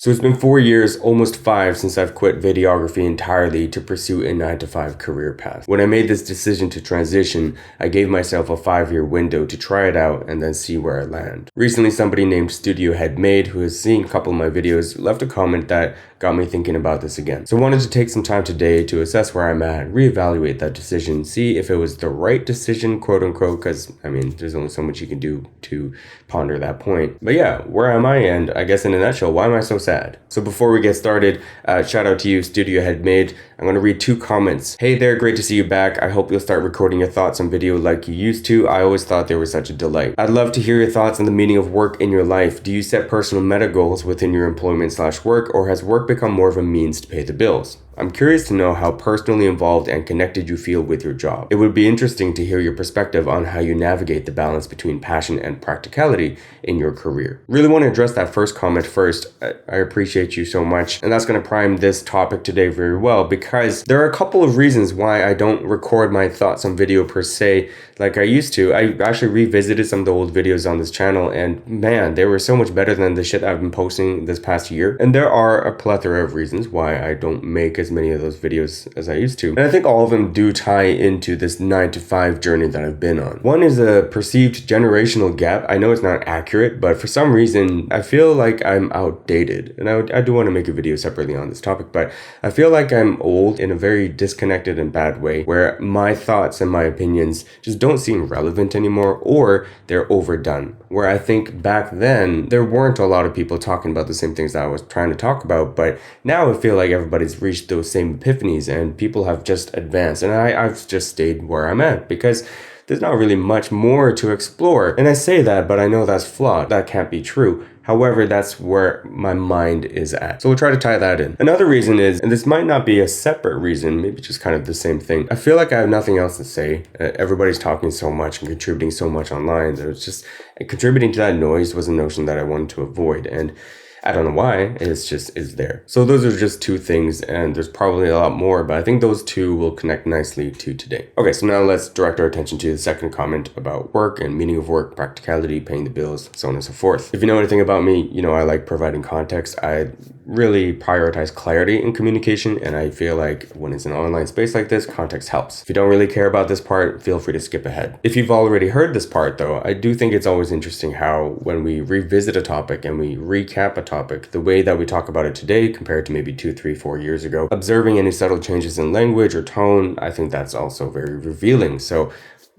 So it's been 4 years, almost 5, since I've quit videography entirely to pursue a 9-to-5 career path. When I made this decision to transition, I gave myself a 5-year window to try it out and then see where I land. Recently, somebody named Studio Head Made, who has seen a couple of my videos, left a comment that got me thinking about this again. So I wanted to take some time today to assess where I'm at, reevaluate that decision, see if it was the right decision, quote unquote, because I mean, there's only so much you can do to ponder that point. But yeah, where am I? And I guess in a nutshell, why am I so sad? So before we get started, shout out to you, Studio Head Made. I'm going to read 2 comments. Hey there, great to see you back. I hope you'll start recording your thoughts on video like you used to. I always thought they were such a delight. I'd love to hear your thoughts on the meaning of work in your life. Do you set personal meta goals within your employment/work, or has work become more of a means to pay the bills? I'm curious to know how personally involved and connected you feel with your job. It would be interesting to hear your perspective on how you navigate the balance between passion and practicality in your career. Really want to address that first comment first. I appreciate you so much. And that's going to prime this topic today very well, because there are a couple of reasons why I don't record my thoughts on video per se like I used to. I actually revisited some of the old videos on this channel, and man, they were so much better than the shit I've been posting this past year. And there are a plethora of reasons why I don't make as many of those videos as I used to. And I think all of them do tie into this 9-to-5 journey that I've been on. One is a perceived generational gap. I know it's not accurate, but for some reason, I feel like I'm outdated. And I do want to make a video separately on this topic, but I feel like I'm old in a very disconnected and bad way, where my thoughts and my opinions just don't seem relevant anymore, or they're overdone. Where I think back then, there weren't a lot of people talking about the same things that I was trying to talk about, but now I feel like everybody's reached those same epiphanies and people have just advanced, and I've just stayed where I'm at because there's not really much more to explore. And I say that, but I know that's flawed. That can't be true. However, that's where my mind is at. So we'll try to tie that in. Another reason is, and this might not be a separate reason, maybe just kind of the same thing. I feel like I have nothing else to say. Everybody's talking so much and contributing so much online that it's just contributing to that noise was a notion that I wanted to avoid. And I don't know why, it's just is there. So those are just 2 things, and there's probably a lot more, but I think those 2 will connect nicely to today. Okay, so now let's direct our attention to the second comment about work and meaning of work, practicality, paying the bills, so on and so forth. If you know anything about me, you know I like providing context. I really prioritize clarity in communication, and I feel like when it's an online space like this, context helps. If you don't really care about this part, feel free to skip ahead. If you've already heard this part though, I do think it's always interesting how when we revisit a topic and we recap a topic, the way that we talk about it today compared to maybe 2, 3, 4 years ago, observing any subtle changes in language or tone, I think that's also very revealing. So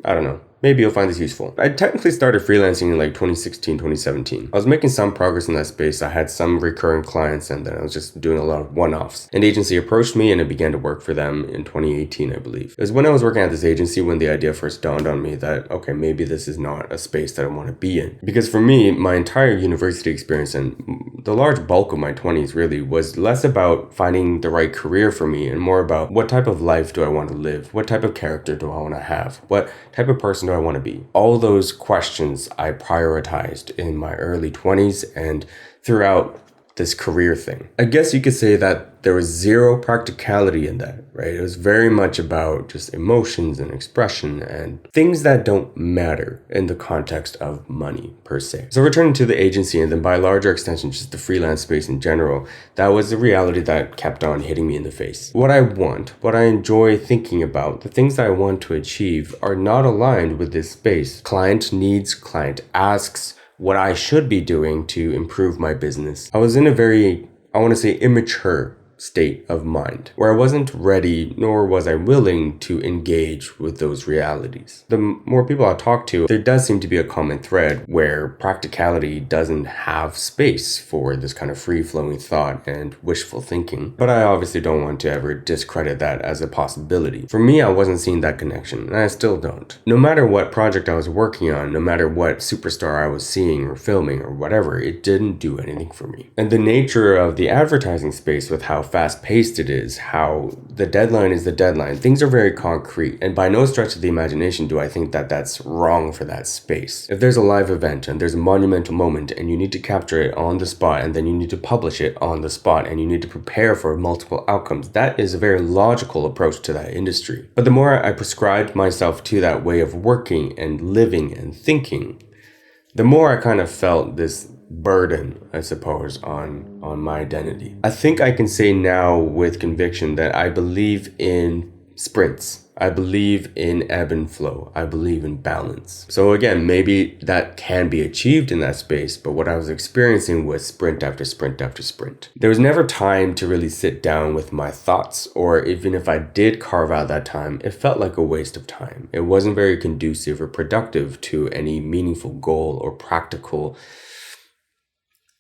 I don't know. Maybe you'll find this useful. I technically started freelancing in like 2016, 2017. I was making some progress in that space. I had some recurring clients, and then I was just doing a lot of one-offs. An agency approached me and I began to work for them in 2018, I believe. It was when I was working at this agency when the idea first dawned on me that, okay, maybe this is not a space that I want to be in. Because for me, my entire university experience and the large bulk of my 20s really was less about finding the right career for me and more about what type of life do I want to live? What type of character do I want to have? What type of person do I want to be? All those questions I prioritized in my early 20s and throughout this career thing. I guess you could say that there was zero practicality in that, right? It was very much about just emotions and expression and things that don't matter in the context of money per se. So returning to the agency and then by a larger extension, just the freelance space in general, that was the reality that kept on hitting me in the face. What I want, what I enjoy thinking about, the things that I want to achieve are not aligned with this space. Client needs, client asks, what I should be doing to improve my business. I was in a very, I want to say, immature state of mind where I wasn't ready nor was I willing to engage with those realities. The more people I talk to, there does seem to be a common thread where practicality doesn't have space for this kind of free-flowing thought and wishful thinking. But I obviously don't want to ever discredit that as a possibility. For me, I wasn't seeing that connection, and I still don't. No matter what project I was working on, no matter what superstar I was seeing or filming or whatever, it didn't do anything for me. And the nature of the advertising space with how fast-paced it is, how the deadline is the deadline. Things are very concrete, and by no stretch of the imagination do I think that that's wrong for that space. If there's a live event and there's a monumental moment and you need to capture it on the spot and then you need to publish it on the spot and you need to prepare for multiple outcomes, that is a very logical approach to that industry. But the more I prescribed myself to that way of working and living and thinking, the more I kind of felt this burden, I suppose, on my identity. I think I can say now with conviction that I believe in sprints. I believe in ebb and flow. I believe in balance. So again, maybe that can be achieved in that space, but what I was experiencing was sprint after sprint after sprint. There was never time to really sit down with my thoughts, or even if I did carve out that time, it felt like a waste of time. It wasn't very conducive or productive to any meaningful goal or practical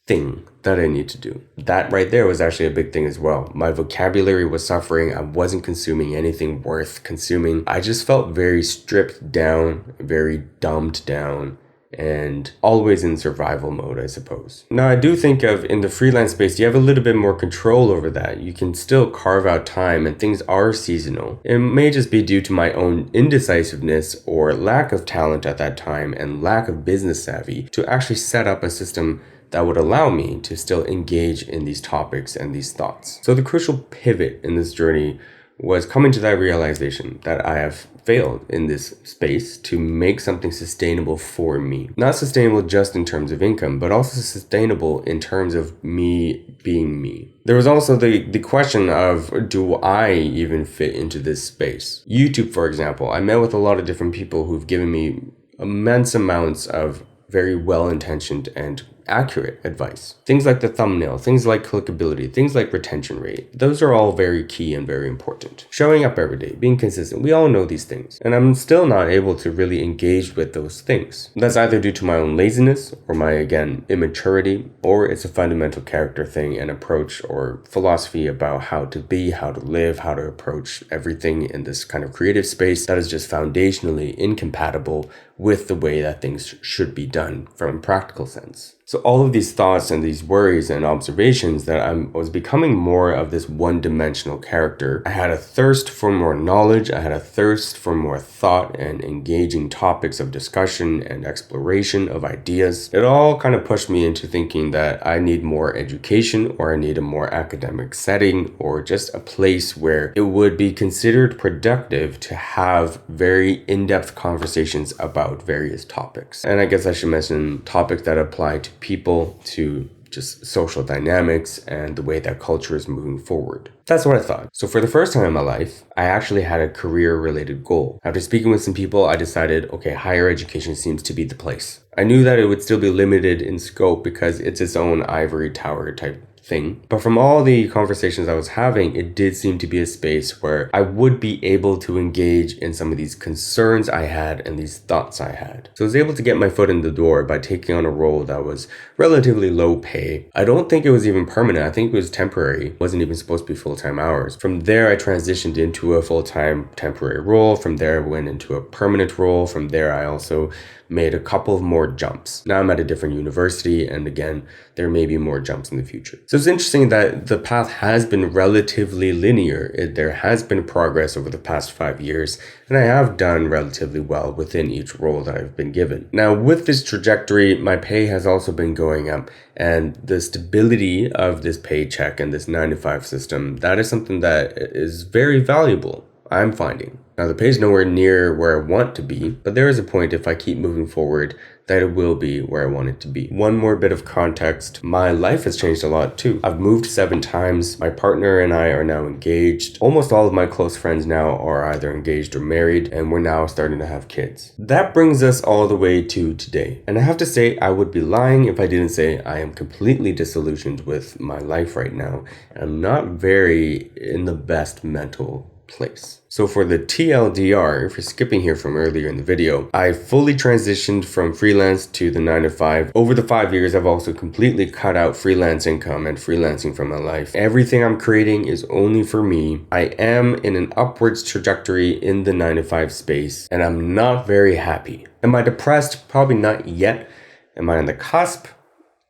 thing that I need to do. That right there was actually a big thing as well. My vocabulary was suffering. I wasn't consuming anything worth consuming. I just felt very stripped down, very dumbed down, and always in survival mode, I suppose. Now, I do think of in the freelance space, you have a little bit more control over that. You can still carve out time and things are seasonal. It may just be due to my own indecisiveness or lack of talent at that time and lack of business savvy to actually set up a system that would allow me to still engage in these topics and these thoughts. So the crucial pivot in this journey was coming to that realization that I have failed in this space to make something sustainable for me. Not sustainable just in terms of income, but also sustainable in terms of me being me. There was also the question of, do I even fit into this space? YouTube, for example, I met with a lot of different people who've given me immense amounts of very well-intentioned and accurate advice. Things like the thumbnail, things like clickability, things like retention rate. Those are all very key and very important. Showing up every day, being consistent. We all know these things. And I'm still not able to really engage with those things. That's either due to my own laziness or my, again, immaturity, or it's a fundamental character thing and approach or philosophy about how to be, how to live, how to approach everything in this kind of creative space that is just foundationally incompatible with the way that things should be done from a practical sense. So all of these thoughts and these worries and observations that I was becoming more of this one-dimensional character. I had a thirst for more knowledge. I had a thirst for more thought and engaging topics of discussion and exploration of ideas. It all kind of pushed me into thinking that I need more education, or I need a more academic setting, or just a place where it would be considered productive to have very in-depth conversations about various topics. And I guess I should mention topics that apply to people, to just social dynamics and the way that culture is moving forward. That's what I thought. So for the first time in my life, I actually had a career-related goal. After speaking with some people, I decided, okay, higher education seems to be the place. I knew that it would still be limited in scope because it's its own ivory tower type thing. But from all the conversations I was having, it did seem to be a space where I would be able to engage in some of these concerns I had and these thoughts I had. So I was able to get my foot in the door by taking on a role that was relatively low pay. I don't think it was even permanent. I think it was temporary. It wasn't even supposed to be full-time hours. From there, I transitioned into a full-time temporary role. From there, I went into a permanent role. From there, I also made a couple of more jumps. Now I'm at a different university, and again, there may be more jumps in the future. So it's interesting that the path has been relatively linear. There has been progress over the past 5 years, and I have done relatively well within each role that I've been given. Now, with this trajectory, my pay has also been going up, and the stability of this paycheck and this 9-to-5 system, that is something that is very valuable, I'm finding. Now, the pay is nowhere near where I want to be, but there is a point if I keep moving forward that it will be where I want it to be. One more bit of context, my life has changed a lot too. I've moved 7 times. My partner and I are now engaged. Almost all of my close friends now are either engaged or married, and we're now starting to have kids. That brings us all the way to today. And I have to say, I would be lying if I didn't say I am completely disillusioned with my life right now. I'm not very in the best mental place. So for the TLDR, if you're skipping here from earlier in the video, I fully transitioned from freelance to the 9-to-5. Over the 5 years, I've also completely cut out freelance income and freelancing from my life. Everything I'm creating is only for me. I am in an upwards trajectory in the 9-to-5 space, and I'm not very happy. Am I depressed? Probably not yet. Am I on the cusp?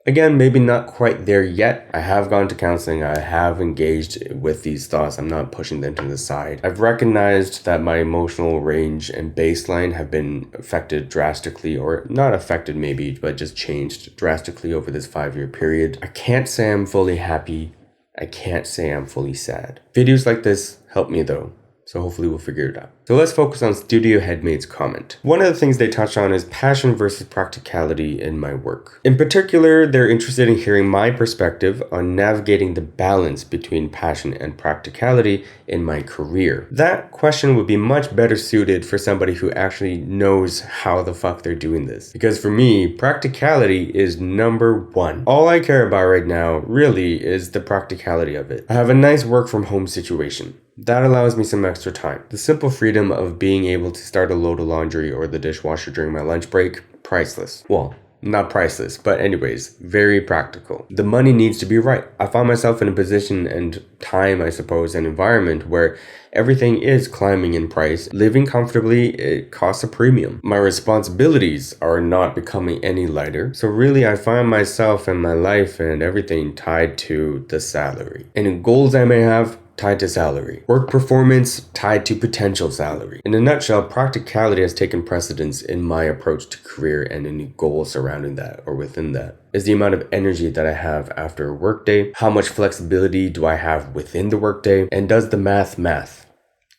Again, maybe not quite there yet. I have gone to counseling. I have engaged with these thoughts. I'm not pushing them to the side. I've recognized that my emotional range and baseline have been affected drastically, or not affected maybe, but just changed drastically over this 5-year period. I can't say I'm fully happy. I can't say I'm fully sad. Videos like this help me though. So hopefully we'll figure it out. So let's focus on Studio Headmate's comment. One of the things they touch on is passion versus practicality in my work. In particular, they're interested in hearing my perspective on navigating the balance between passion and practicality in my career. That question would be much better suited for somebody who actually knows how the fuck they're doing this. Because for me, practicality is number one. All I care about right now really is the practicality of it. I have a nice work from home situation. That allows me some extra time. The simple freedom of being able to start a load of laundry or the dishwasher during my lunch break, priceless. Well, not priceless, but anyways, very practical. The money needs to be right. I found myself in a position and time, I suppose, and environment where everything is climbing in price. Living comfortably, it costs a premium. My responsibilities are not becoming any lighter. So really, I find myself and my life and everything tied to the salary. Any goals I may have, tied to salary. Work performance tied to potential salary. In a nutshell, practicality has taken precedence in my approach to career and any goals surrounding that or within that. Is the amount of energy that I have after a workday, how much flexibility do I have within the workday, and does the math?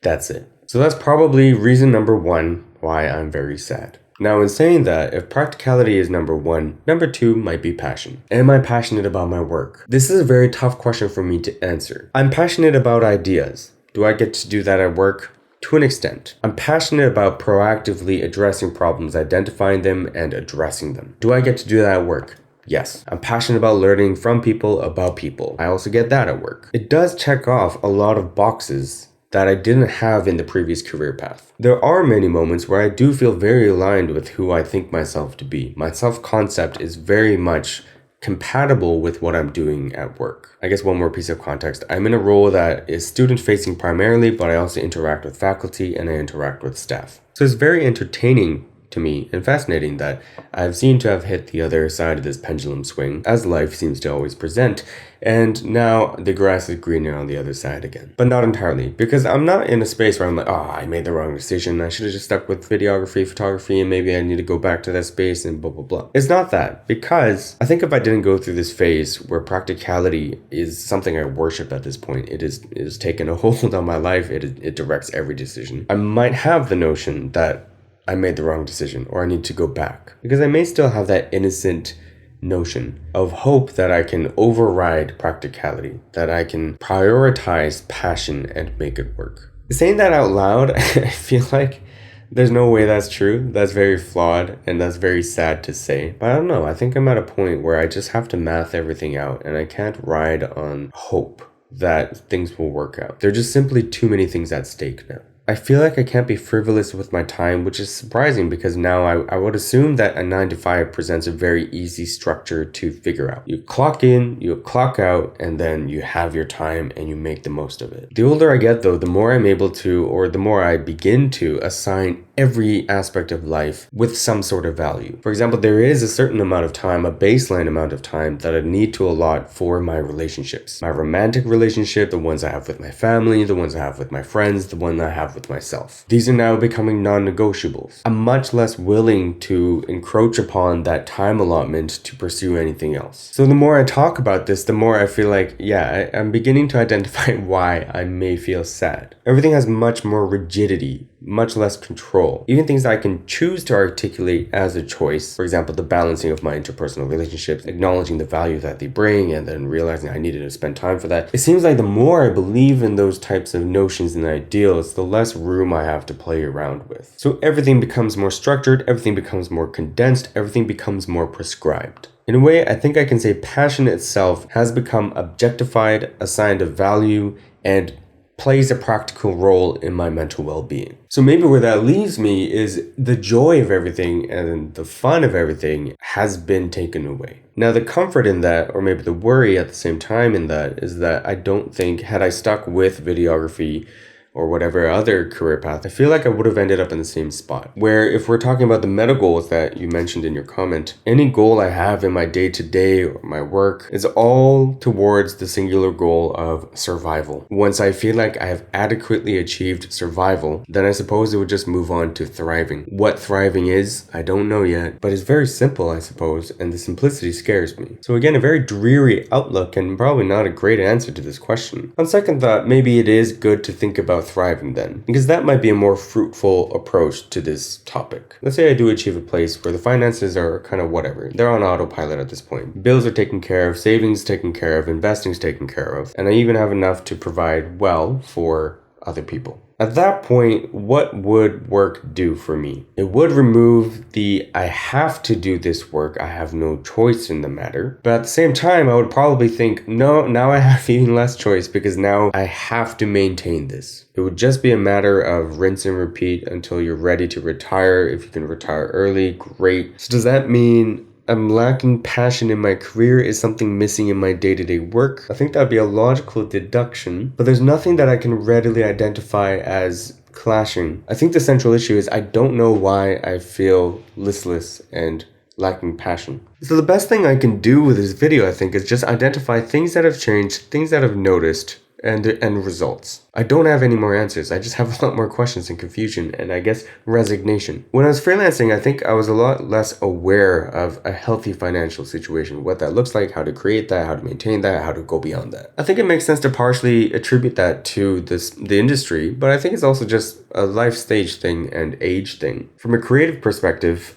That's it. So that's probably reason number one why I'm very sad. Now, in saying that, if practicality is number one, number two might be passion. Am I passionate about my work? This is a very tough question for me to answer. I'm passionate about ideas. Do I get to do that at work? To an extent. I'm passionate about proactively addressing problems, identifying them, and addressing them. Do I get to do that at work? Yes. I'm passionate about learning from people about people. I also get that at work. It does check off a lot of boxes that I didn't have in the previous career path. There are many moments where I do feel very aligned with who I think myself to be. My self-concept is very much compatible with what I'm doing at work. I guess one more piece of context. I'm in a role that is student-facing primarily, but I also interact with faculty and I interact with staff. So it's very entertaining to me and fascinating that I've seemed to have hit the other side of this pendulum swing, as life seems to always present, and now the grass is greener on the other side again. But not entirely, because I'm not in a space where I'm like, I made the wrong decision, I should have just stuck with videography, photography, and maybe I need to go back to that space and blah blah blah. It's not that, because I think if I didn't go through this phase where practicality is something I worship at this point, it is taken a hold on my life, it directs every decision, I might have the notion that I made the wrong decision or I need to go back, because I may still have that innocent notion of hope that I can override practicality, that I can prioritize passion and make it work. Saying that out loud, I feel like there's no way that's true. That's very flawed and that's very sad to say. But I don't know. I think I'm at a point where I just have to math everything out and I can't ride on hope that things will work out. There are just simply too many things at stake now. I feel like I can't be frivolous with my time, which is surprising because now I would assume that a 9 to 5 presents a very easy structure to figure out. You clock in, you clock out, and then you have your time and you make the most of it. The older I get though, the more I'm able to, or the more I begin to assign every aspect of life with some sort of value. For example, there is a certain amount of time, a baseline amount of time that I need to allot for my relationships. My romantic relationship, the ones I have with my family, the ones I have with my friends, the one I have with myself. These are now becoming non-negotiables. I'm much less willing to encroach upon that time allotment to pursue anything else. So the more I talk about this, the more I feel like, I'm beginning to identify why I may feel sad. Everything has much more rigidity, much less control. Even things that I can choose to articulate as a choice, for example, the balancing of my interpersonal relationships, acknowledging the value that they bring, and then realizing I needed to spend time for that. It seems like the more I believe in those types of notions and ideals, the less room I have to play around with. So everything becomes more structured, everything becomes more condensed, everything becomes more prescribed. In a way, I think I can say passion itself has become objectified, assigned a value, and plays a practical role in my mental well-being. So maybe where that leaves me is the joy of everything and the fun of everything has been taken away. Now the comfort in that, or maybe the worry at the same time in that, is that I don't think had I stuck with videography or whatever other career path, I feel like I would have ended up in the same spot. Where if we're talking about the meta goals that you mentioned in your comment, any goal I have in my day-to-day or my work is all towards the singular goal of survival. Once I feel like I have adequately achieved survival, then I suppose it would just move on to thriving. What thriving is, I don't know yet, but it's very simple, I suppose, and the simplicity scares me. So again, a very dreary outlook and probably not a great answer to this question. On second thought, maybe it is good to think about about thriving then? Because that might be a more fruitful approach to this topic. Let's say I do achieve a place where the finances are kind of whatever. They're on autopilot at this point. Bills are taken care of, savings taken care of, investing's taken care of, and I even have enough to provide well for other people. At that point, what would work do for me? It would remove the I have to do this work, I have no choice in the matter. But at the same time, I would probably think, no, now I have even less choice because now I have to maintain this. It would just be a matter of rinse and repeat until you're ready to retire. If you can retire early, great. So does that mean I'm lacking passion in my career? Is something missing in my day-to-day work? I think that'd be a logical deduction, but there's nothing that I can readily identify as clashing. I think the central issue is I don't know why I feel listless and lacking passion. So the best thing I can do with this video, I think, is just identify things that have changed, things that I've noticed, and the end results. I don't have any more answers. I just have a lot more questions and confusion and I guess resignation. When I was freelancing, I think I was a lot less aware of a healthy financial situation, what that looks like, how to create that, how to maintain that, how to go beyond that. I think it makes sense to partially attribute that to the industry, but I think it's also just a life stage thing and age thing. From a creative perspective,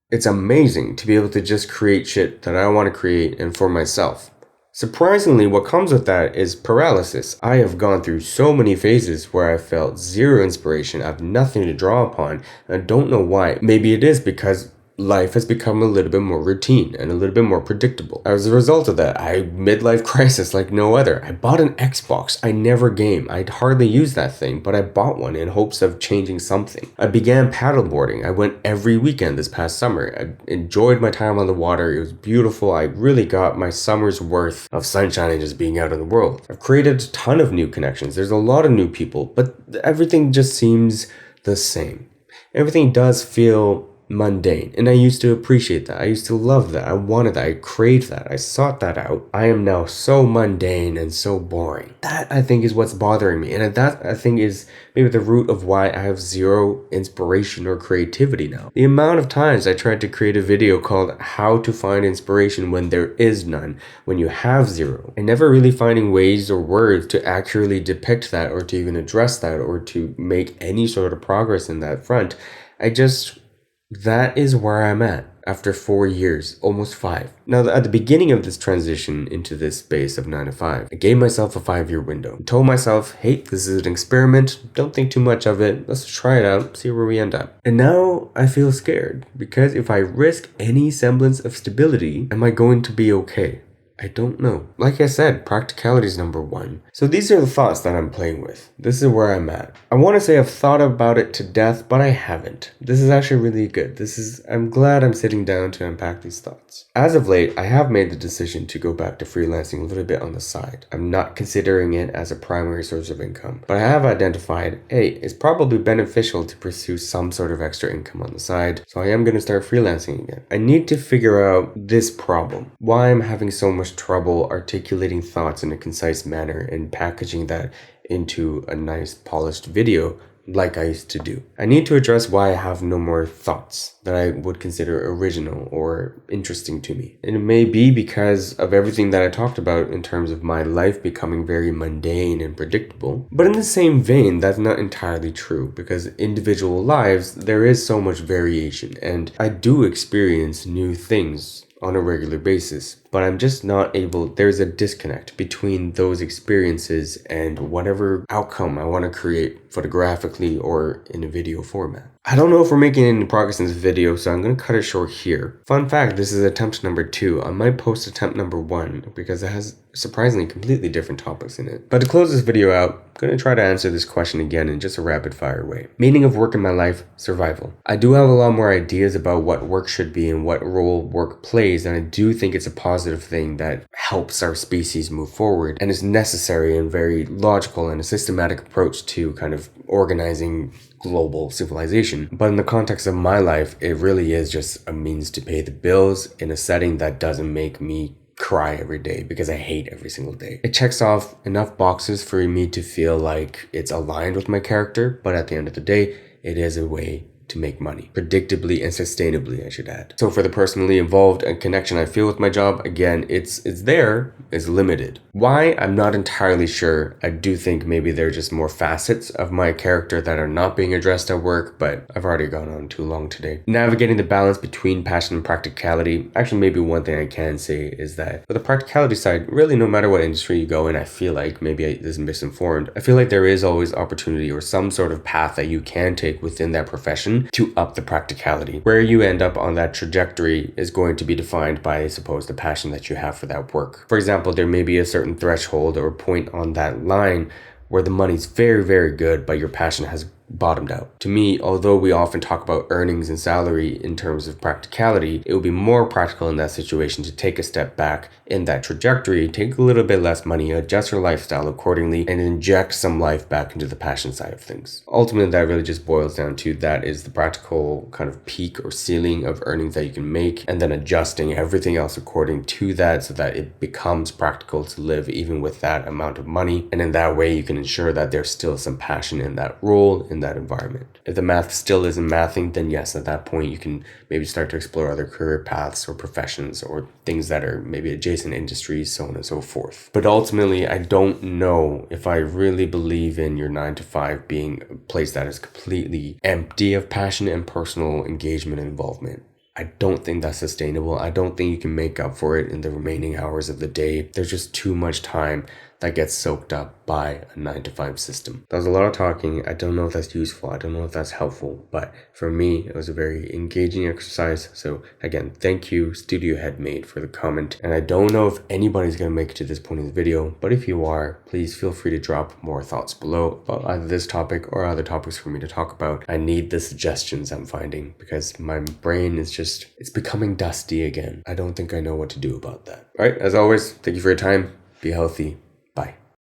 it's amazing to be able to just create shit that I want to create and for myself. Surprisingly, what comes with that is paralysis. I have gone through so many phases where I felt zero inspiration, I have nothing to draw upon, and I don't know why. Maybe it is because life has become a little bit more routine and a little bit more predictable. As a result of that, I midlife crisis like no other. I bought an Xbox. I never game. I'd hardly use that thing, but I bought one in hopes of changing something. I began paddleboarding. I went every weekend this past summer. I enjoyed my time on the water. It was beautiful. I really got my summer's worth of sunshine and just being out in the world. I've created a ton of new connections. There's a lot of new people, but everything just seems the same. Everything does feel mundane, and I used to appreciate that. I used to love that. I wanted that. I craved that. I sought that out. I am now so mundane and so boring. That, I think, is what's bothering me, and that, I think, is maybe the root of why I have zero inspiration or creativity now. The amount of times I tried to create a video called How to Find Inspiration when there is none, when you have zero, and never really finding ways or words to accurately depict that or to even address that or to make any sort of progress in that front. That is where I'm at after 4 years, almost 5. Now, at the beginning of this transition into this space of 9 to 5, I gave myself a 5-year window. I told myself, hey, this is an experiment. Don't think too much of it. Let's try it out, see where we end up. And now I feel scared because if I risk any semblance of stability, am I going to be okay? I don't know. Like I said, practicality is number 1. So these are the thoughts that I'm playing with. This is where I'm at. I want to say I've thought about it to death, but I haven't. This is actually really good. I'm glad I'm sitting down to unpack these thoughts. As of late, I have made the decision to go back to freelancing a little bit on the side. I'm not considering it as a primary source of income, but I have identified, hey, it's probably beneficial to pursue some sort of extra income on the side. So I am going to start freelancing again. I need to figure out this problem. Why I'm having so much trouble articulating thoughts in a concise manner and packaging that into a nice polished video like I used to do. I need to address why I have no more thoughts that I would consider original or interesting to me. And it may be because of everything that I talked about in terms of my life becoming very mundane and predictable. But in the same vein, that's not entirely true because individual lives, there is so much variation and I do experience new things on a regular basis, but I'm just not able, there's a disconnect between those experiences and whatever outcome I want to create photographically or in a video format. I don't know if we're making any progress in this video, so I'm going to cut it short here. Fun fact, this is attempt number 2. I might post attempt number 1 because it has surprisingly completely different topics in it. But to close this video out, I'm going to try to answer this question again in just a rapid fire way. Meaning of work in my life, survival. I do have a lot more ideas about what work should be and what role work plays, and I do think it's a positive thing that helps our species move forward and is necessary and very logical and a systematic approach to kind of organizing global civilization. But in the context of my life, it really is just a means to pay the bills in a setting that doesn't make me cry every day because I hate every single day. It checks off enough boxes for me to feel like it's aligned with my character, but at the end of the day, it is a way to make money. Predictably and sustainably, I should add. So for the personally involved and connection I feel with my job, again, it's limited. Why? I'm not entirely sure. I do think maybe there are just more facets of my character that are not being addressed at work, but I've already gone on too long today. Navigating the balance between passion and practicality. Actually, maybe one thing I can say is that for the practicality side, really no matter what industry you go in, I feel like, maybe this is misinformed, I feel like there is always opportunity or some sort of path that you can take within that profession to up the practicality. Where you end up on that trajectory is going to be defined by, I suppose, the passion that you have for that work. For example, there may be a certain threshold or point on that line where the money's very, very good, but your passion has bottomed out. To me, although we often talk about earnings and salary in terms of practicality, it would be more practical in that situation to take a step back in that trajectory, take a little bit less money, adjust your lifestyle accordingly, and inject some life back into the passion side of things. Ultimately, that really just boils down to that is the practical kind of peak or ceiling of earnings that you can make, and then adjusting everything else according to that so that it becomes practical to live even with that amount of money. And in that way, you can ensure that there's still some passion in that role, in that environment. If the math still isn't mathing, then yes, at that point you can maybe start to explore other career paths or professions or things that are maybe adjacent industries, so on and so forth. But ultimately, I don't know if I really believe in your 9 to 5 being a place that is completely empty of passion and personal engagement and involvement. I don't think that's sustainable. I don't think you can make up for it in the remaining hours of the day. There's just too much time that gets soaked up by a 9 to 5 system. That was a lot of talking. I don't know if that's useful. I don't know if that's helpful, but for me, it was a very engaging exercise. So again, thank you, Studio Headmade, for the comment. And I don't know if anybody's gonna make it to this point in the video, but if you are, please feel free to drop more thoughts below about either this topic or other topics for me to talk about. I need the suggestions I'm finding because my brain is just, it's becoming dusty again. I don't think I know what to do about that. All right, as always, thank you for your time. Be healthy.